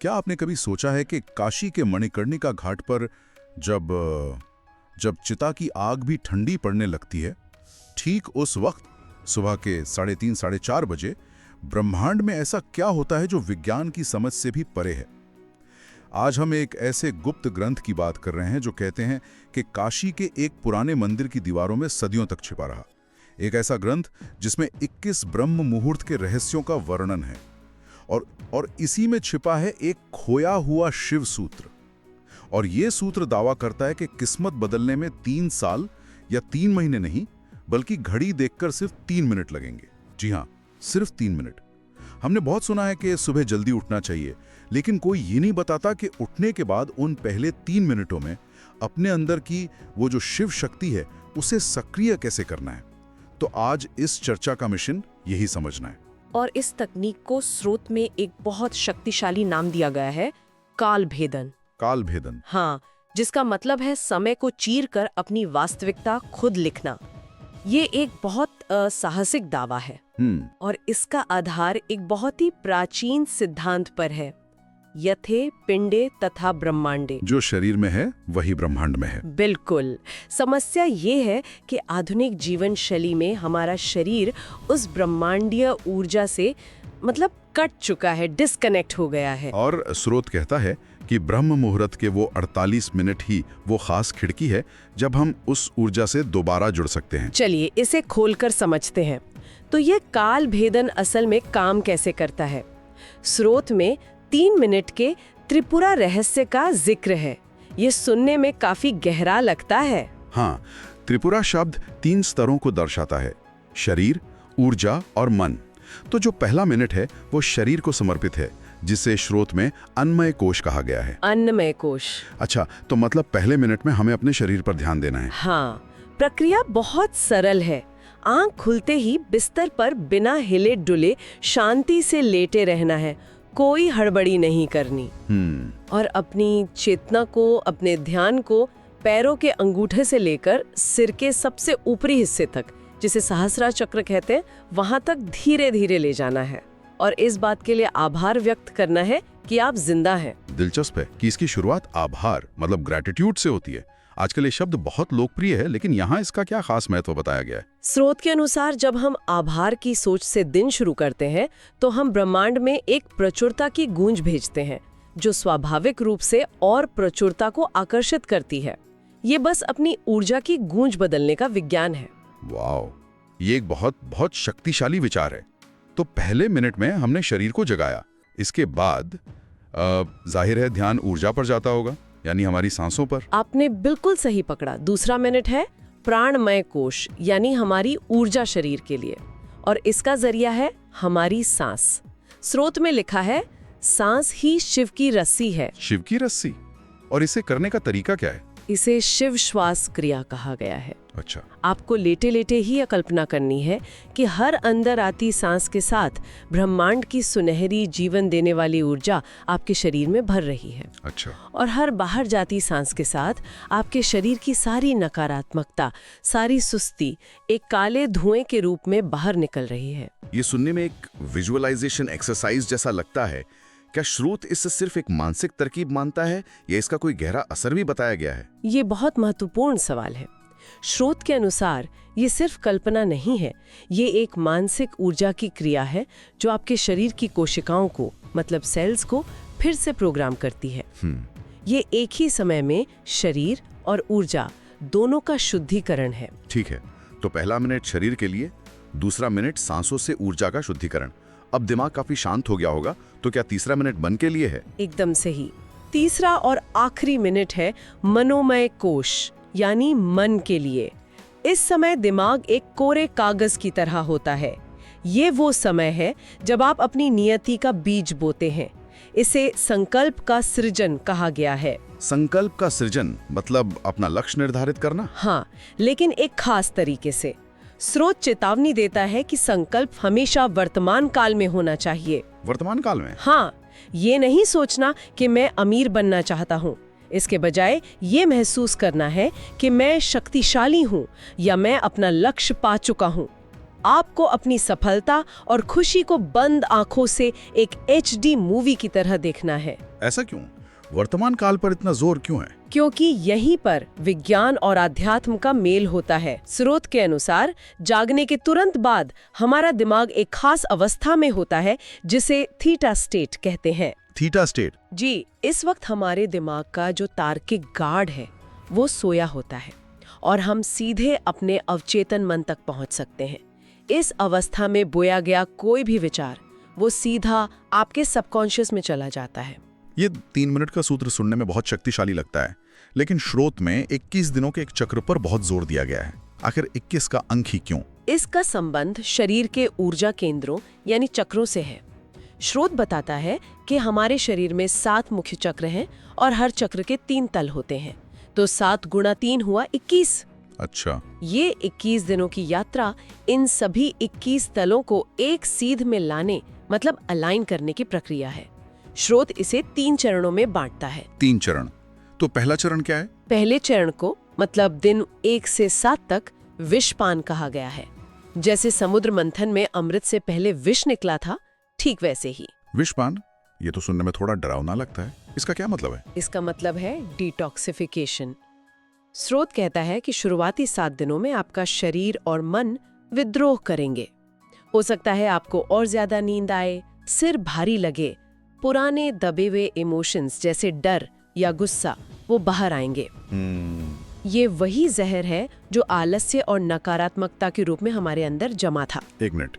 क्या आपने कभी सोचा है कि काशी के मणिकर्णिका घाट पर जब जब चिता की आग भी ठंडी पड़ने लगती है, ठीक उस वक्त सुबह के 3:30 साढ़े 4 बजे ब्रह्मांड में ऐसा क्या होता है जो विज्ञान की समझ से भी परे है। आज हम एक ऐसे गुप्त ग्रंथ की बात कर रहे हैं जो कहते हैं कि काशी के एक पुराने मंदिर की दीवारों में सदियों तक छिपा रहा। एक ऐसा ग्रंथ जिसमें 21 ब्रह्म मुहूर्त के रहस्यों का वर्णन है और इसी में छिपा है एक खोया हुआ शिव सूत्र। और यह सूत्र दावा करता है कि किस्मत बदलने में 3 साल या 3 महीने नहीं, बल्कि घड़ी देखकर सिर्फ 3 मिनट लगेंगे। जी हाँ, सिर्फ 3 मिनट। हमने बहुत सुना है कि सुबह जल्दी उठना चाहिए, लेकिन कोई ये नहीं बताता कि उठने के बाद उन पहले 3 मिनटों में अपने अंदर की वो जो शिव शक्ति है उसे सक्रिय कैसे करना है। तो आज इस चर्चा का मिशन यही समझना है। और इस तकनीक को स्रोत में एक बहुत शक्तिशाली नाम दिया गया है, काल भेदन। काल भेदन, हाँ, जिसका मतलब है समय को चीर कर अपनी वास्तविकता खुद लिखना। ये एक बहुत साहसिक दावा है और इसका आधार एक बहुत ही प्राचीन सिद्धांत पर है, यथे पिंडे तथा ब्रह्मांडे। जो शरीर में है वही ब्रह्मांड में है। बिल्कुल। समस्या ये है कि आधुनिक जीवन शैली में हमारा शरीर उस ब्रह्मांडीय ऊर्जा से मतलब कट चुका है, डिस्कनेक्ट हो गया है। और स्रोत कहता है कि ब्रह्म मुहूर्त के वो 48 मिनट ही वो खास खिड़की है जब हम उस ऊर्जा से दोबारा जुड़ सकते हैं। चलिए इसे खोलकर समझते हैं। तो ये काल भेदन असल में काम कैसे करता है? स्रोत में 3 मिनट के त्रिपुरा रहस्य का जिक्र है। ये सुनने में काफी गहरा लगता है। हाँ, त्रिपुरा शब्द 3 स्तरों को दर्शाता है, शरीर, ऊर्जा और मन। तो जो पहला मिनट है वो शरीर को समर्पित है, जिसे स्रोत में अन्नमय कोश कहा गया है। अन्नमय कोश। अच्छा, तो मतलब पहले मिनट में हमें अपने शरीर पर ध्यान देना है। हाँ, प्रक्रिया बहुत सरल है। आंख खुलते ही बिस्तर पर बिना हिले डुले शांति से लेटे रहना है, कोई हड़बड़ी नहीं करनी। और अपनी चेतना को, अपने ध्यान को पैरों के अंगूठे से लेकर सिर के सबसे ऊपरी हिस्से तक, जिसे सहस्रा चक्र कहते हैं, वहां तक धीरे धीरे ले जाना है और इस बात के लिए आभार व्यक्त करना है कि आप जिंदा हैं। दिलचस्प है कि इसकी शुरुआत आभार मतलब ग्रेटिट्यूड से होती है। आजकल ये शब्द बहुत लोकप्रिय है, लेकिन यहाँ इसका क्या खास महत्व बताया गया है? स्रोत के अनुसार जब हम आभार की सोच से दिन शुरू करते हैं तो हम ब्रह्मांड में एक प्रचुरता की गूंज भेजते हैं, जो स्वाभाविक रूप से और प्रचुरता को आकर्षित करती है। ये बस अपनी ऊर्जा की गूंज बदलने का विज्ञान है। वाह, ये एक बहुत शक्तिशाली विचार है। तो पहले मिनट में हमने शरीर को जगाया, इसके बाद जाहिर है ध्यान ऊर्जा पर जाता होगा, यानी हमारी सांसों पर। आपने बिल्कुल सही पकड़ा। दूसरा मिनट है प्राणमय कोश, यानी हमारी ऊर्जा शरीर के लिए, और इसका जरिया है हमारी सांस। स्रोत में लिखा है, सांस ही शिव की रस्सी है। शिव की रस्सी? और इसे करने का तरीका क्या है? इसे शिव श्वास क्रिया कहा गया है। अच्छा। आपको लेटे लेटे ही यह कल्पना करनी है कि हर अंदर आती सांस के साथ ब्रह्मांड की सुनहरी जीवन देने वाली ऊर्जा आपके शरीर में भर रही है। अच्छा। और हर बाहर जाती सांस के साथ आपके शरीर की सारी नकारात्मकता, सारी सुस्ती एक काले धुएं के रूप में बाहर निकल रही है। ये सुनने में एक विजुअलाइजेशन एक्सरसाइज जैसा लगता है। क्या स्रोत इससे सिर्फ एक मानसिक तरकीब मानता है या इसका कोई गहरा असर भी बताया गया है? ये बहुत महत्वपूर्ण सवाल है। स्रोत के अनुसार ये सिर्फ कल्पना नहीं है, ये एक मानसिक ऊर्जा की क्रिया है जो आपके शरीर की कोशिकाओं को, मतलब सेल्स को फिर से प्रोग्राम करती है। ये एक ही समय में शरीर और ऊर्जा दोनों का शुद्धिकरण है। ठीक है, तो पहला मिनट शरीर के लिए, दूसरा मिनट सांसों से ऊर्जा का शुद्धिकरण। अब दिमाग काफी शांत हो गया होगा, तो क्या तीसरा मिनट मन के लिए है? एकदम सही। तीसरा और आखिरी मिनट है मनोमय कोश, यानी मन के लिए। इस समय दिमाग एक कोरे कागज की तरह होता है। ये वो समय है जब आप अपनी नियति का बीज बोते हैं। इसे संकल्प का सृजन कहा गया है। संकल्प का सृजन मतलब अपना लक्ष्य निर्धारित करना? हाँ, लेकिन एक खास तरीके से। स्रोत चेतावनी देता है कि संकल्प हमेशा वर्तमान काल में होना चाहिए। वर्तमान काल में? हाँ, ये नहीं सोचना कि मैं अमीर बनना चाहता हूँ। इसके बजाय ये महसूस करना है कि मैं शक्तिशाली हूँ या मैं अपना लक्ष्य पा चुका हूँ। आपको अपनी सफलता और खुशी को बंद आंखों से एक HD मूवी की तरह देखना है। ऐसा क्यों? वर्तमान काल पर इतना जोर क्यों है? क्योंकि यहीं पर विज्ञान और आध्यात्म का मेल होता है। स्रोत के अनुसार जागने के तुरंत बाद हमारा दिमाग एक खास अवस्था में होता है जिसे थीटा स्टेट कहते हैं। Theta state? जी, इस वक्त हमारे दिमाग का जो तार्किक गार्ड है वो सोया होता है और हम सीधे अपने अवचेतन मन तक पहुंच सकते हैं। इस अवस्था में बोया गया कोई भी विचार वो सीधा आपके सबकॉन्शियस में चला जाता है। ये 3 मिनट का सूत्र सुनने में बहुत शक्तिशाली लगता है, लेकिन स्रोत में 21 दिनों के एक चक्र पर बहुत जोर दिया गया है। आखिर 21 का अंक ही क्यों? इसका संबंध शरीर के ऊर्जा केंद्रों यानी चक्रों से है। स्रोत बताता है कि हमारे शरीर में 7 मुख्य चक्र हैं और हर चक्र के 3 तल होते हैं, तो 7 गुणा 3 हुआ 21। अच्छा। ये 21 दिनों की यात्रा इन सभी 21 तलों को एक सीध में लाने मतलब अलाइन करने की प्रक्रिया है। स्रोत इसे 3 चरणों में बांटता है। 3 चरण? तो पहला चरण क्या है? पहले चरण को मतलब दिन 1 से 7 तक विषपान कहा गया है। जैसे समुद्र मंथन में अमृत से पहले विष निकला था, ठीक वैसे ही। विषपान? ये तो सुनने में थोड़ा डरावना लगता है। इसका क्या मतलब है? इसका मतलब है डिटॉक्सिफिकेशन। स्रोत कहता है कि शुरुआती 7 दिनों में आपका शरीर और मन विद्रोह करेंगे। हो सकता है आपको और ज्यादा नींद आए, सिर भारी लगे, पुराने दबे हुए इमोशंस जैसे डर या गुस्सा वो बाहर आएंगे। ये वही जहर है जो आलस्य और नकारात्मकता के रूप में हमारे अंदर जमा था। 1 मिनट।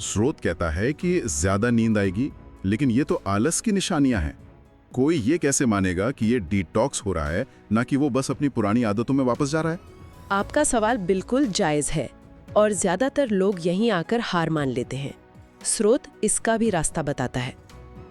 स्रोत कहता है कि ज्यादा नींद आएगी, लेकिन ये तो आलस की निशानियां हैं। कोई ये कैसे मानेगा कि ये डिटॉक्स हो रहा है, ना कि वो बस अपनी पुरानी आदतों में वापस जा रहा है? आपका सवाल बिल्कुल जायज है और ज्यादातर लोग यहीं आकर हार मान लेते हैं। स्रोत इसका भी रास्ता बताता है।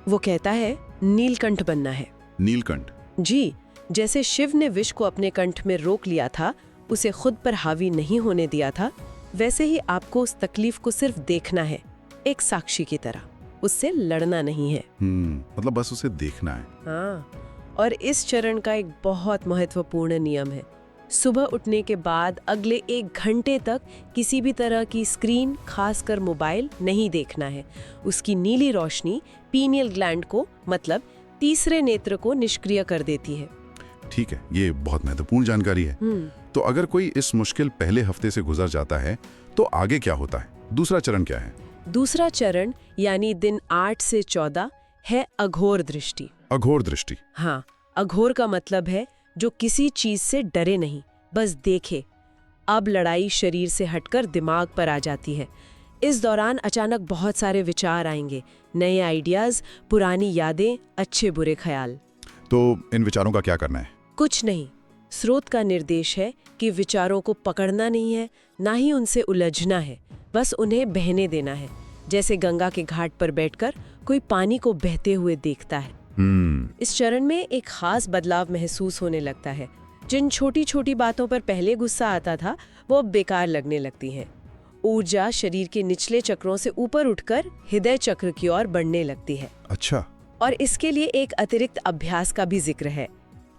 वो कहता है नीलकंठ बनना है। नीलकंठ? जी, जैसे शिव ने विष को अपने कंठ में रोक लिया था, उसे खुद पर हावी नहीं होने दिया था, वैसे ही आपको उस तकलीफ को सिर्फ देखना है, एक साक्षी की तरह, उससे लड़ना नहीं है। मतलब बस उसे देखना है। हाँ, और इस चरण का एक बहुत महत्वपूर्ण नियम है। सुबह उठने के बाद अगले 1 घंटे तक किसी भी तरह की स्क्रीन, खासकर मोबाइल, नहीं देखना है। उसकी नीली रोशनी पीनियल ग्लैंड को मतलब तीसरे नेत्र को निष्क्रिय कर देती है। ठीक है, ये बहुत महत्वपूर्ण जानकारी है। तो अगर कोई इस मुश्किल पहले हफ्ते से गुजर जाता है तो आगे क्या होता है? दूसरा चरण क्या है? दूसरा चरण यानी दिन 8 से 14 है अघोर दृष्टि। अघोर दृष्टि? हाँ, अघोर का मतलब है जो किसी चीज से डरे नहीं, बस देखे। अब लड़ाई शरीर से हटकर दिमाग पर आ जाती है। इस दौरान अचानक बहुत सारे विचार आएंगे, नए आइडियाज, पुरानी यादें, अच्छे बुरे ख्याल। तो इन विचारों का क्या करना है? कुछ नहीं। स्रोत का निर्देश है कि विचारों को पकड़ना नहीं है, ना ही उनसे उलझना है, बस उन्हें बहने देना है, जैसे गंगा के घाट पर बैठकर कोई पानी को बहते हुए देखता है। इस चरण में एक खास बदलाव महसूस होने लगता है। जिन छोटी छोटी बातों पर पहले गुस्सा आता था वो अब बेकार लगने लगती हैं। ऊर्जा शरीर के निचले चक्रों से ऊपर उठकर हृदय चक्र की ओर बढ़ने लगती है। अच्छा। और इसके लिए एक अतिरिक्त अभ्यास का भी जिक्र है।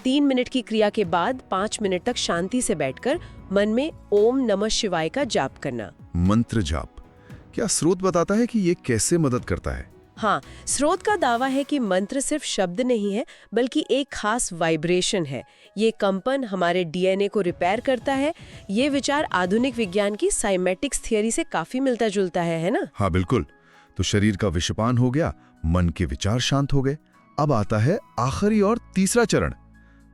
3 मिनट की क्रिया के बाद 5 मिनट तक शांति से बैठकर मन में ओम नमः शिवाय का जाप करना। मंत्र जाप? क्या स्रोत बताता है कि ये कैसे मदद करता है? हाँ, स्रोत का दावा है कि मंत्र सिर्फ शब्द नहीं है बल्कि एक खास वाइब्रेशन है। ये कंपन हमारे डीएनए को रिपेयर करता है। ये विचार आधुनिक विज्ञान की साइमेटिक्स थियरी से काफी मिलता जुलता है ना? हाँ बिल्कुल। तो शरीर का विषपान हो गया, मन के विचार शांत हो गए। अब आता है आखिरी और तीसरा चरण।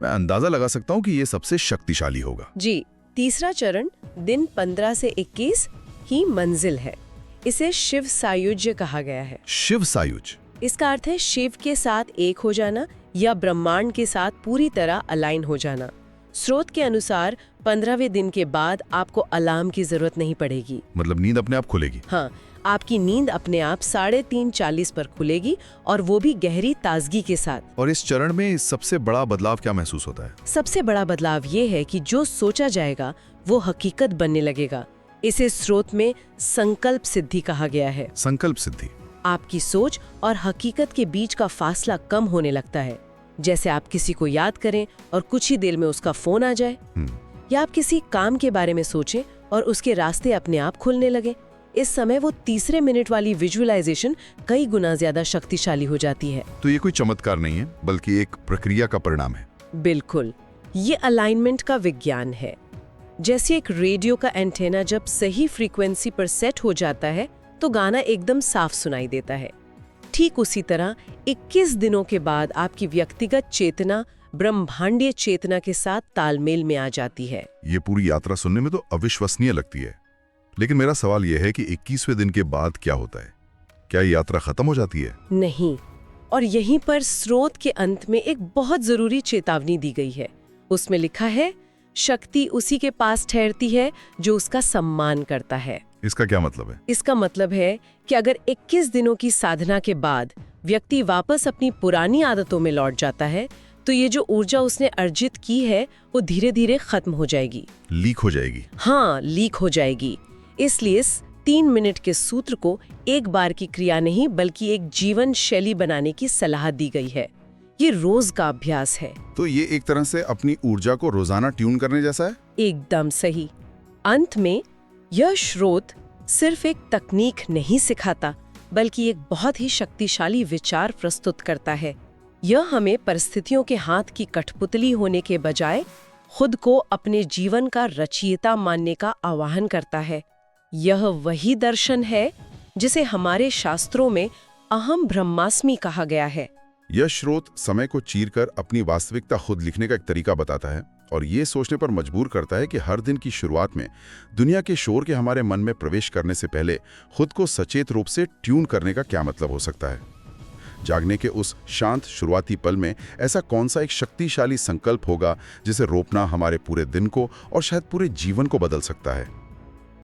मैं अंदाजा लगा सकता हूँ कि ये सबसे शक्तिशाली होगा। जी, तीसरा चरण दिन 15 से 21 ही मंजिल है। इसे शिव सायुज्य कहा गया है। शिव सायुज? इसका अर्थ है शिव के साथ एक हो जाना या ब्रह्मांड के साथ पूरी तरह अलाइन हो जाना। स्रोत के अनुसार 15वें दिन के बाद आपको अलार्म की जरूरत नहीं पड़ेगी। मतलब नींद अपने आप खुलेगी? हाँ, आपकी नींद अपने आप 3:30-40 पर खुलेगी और वो भी गहरी ताजगी के साथ। और इस चरण में सबसे बड़ा बदलाव क्या महसूस होता है? सबसे बड़ा बदलाव ये है कि जो सोचा जाएगा वो हकीकत बनने लगेगा। इसे स्रोत में संकल्प सिद्धि कहा गया है। संकल्प सिद्धि? आपकी सोच और हकीकत के बीच का फासला कम होने लगता है। जैसे आप किसी को याद करें और कुछ ही देर में उसका फोन आ जाए, या आप किसी काम के बारे में सोचें और उसके रास्ते अपने आप खुलने लगे। इस समय वो तीसरे मिनट वाली विजुअलाइजेशन कई गुना ज्यादा शक्तिशाली हो जाती है। तो ये कोई चमत्कार नहीं है, बल्कि एक प्रक्रिया का परिणाम है। बिल्कुल, ये अलाइनमेंट का विज्ञान है। जैसे एक रेडियो का एंटेना जब सही फ्रीक्वेंसी पर सेट हो जाता है तो गाना एकदम साफ सुनाई देता है। ठीक उसी तरह 21 दिनों के बाद आपकी व्यक्तिगत चेतना ब्रह्मांडीय चेतना के साथ तालमेल में आ जाती है। ये पूरी यात्रा सुनने में तो अविश्वसनीय लगती है, लेकिन मेरा सवाल यह है कि 21वें दिन के बाद क्या होता है? क्या ये यात्रा खत्म हो जाती है? नहीं, और यहीं पर स्रोत के अंत में एक बहुत जरूरी चेतावनी दी गई है। उसमें लिखा है, शक्ति उसी के पास ठहरती है जो उसका सम्मान करता है। इसका क्या मतलब है? इसका मतलब है कि अगर 21 दिनों की साधना के बाद व्यक्ति वापस अपनी पुरानी आदतों में लौट जाता है तो ये जो ऊर्जा उसने अर्जित की है वो धीरे धीरे खत्म हो जाएगी। लीक हो जाएगी? हाँ, लीक हो जाएगी। इसलिए इस 3 मिनट के सूत्र को एक बार की क्रिया नहीं बल्कि एक जीवन शैली बनाने की सलाह दी गई है। ये रोज का अभ्यास है। तो ये एक तरह से अपनी ऊर्जा को रोजाना ट्यून करने जैसा है? एकदम सही। अंत में यह स्रोत सिर्फ एक तकनीक नहीं सिखाता बल्कि एक बहुत ही शक्तिशाली विचार प्रस्तुत करता है। यह हमें परिस्थितियों के हाथ की कठपुतली होने के बजाय खुद को अपने जीवन का रचयिता मानने का आह्वान करता है। यह वही दर्शन है जिसे हमारे शास्त्रों में अहम ब्रह्मास्मि कहा गया है। यह स्रोत समय को चीरकर अपनी वास्तविकता खुद लिखने का एक तरीका बताता है और ये सोचने पर मजबूर करता है कि हर दिन की शुरुआत में दुनिया के शोर के हमारे मन में प्रवेश करने से पहले खुद को सचेत रूप से ट्यून करने का क्या मतलब हो सकता है। जागने के उस शांत शुरुआती पल में ऐसा कौन सा एक शक्तिशाली संकल्प होगा जिसे रोपना हमारे पूरे दिन को और शायद पूरे जीवन को बदल सकता है।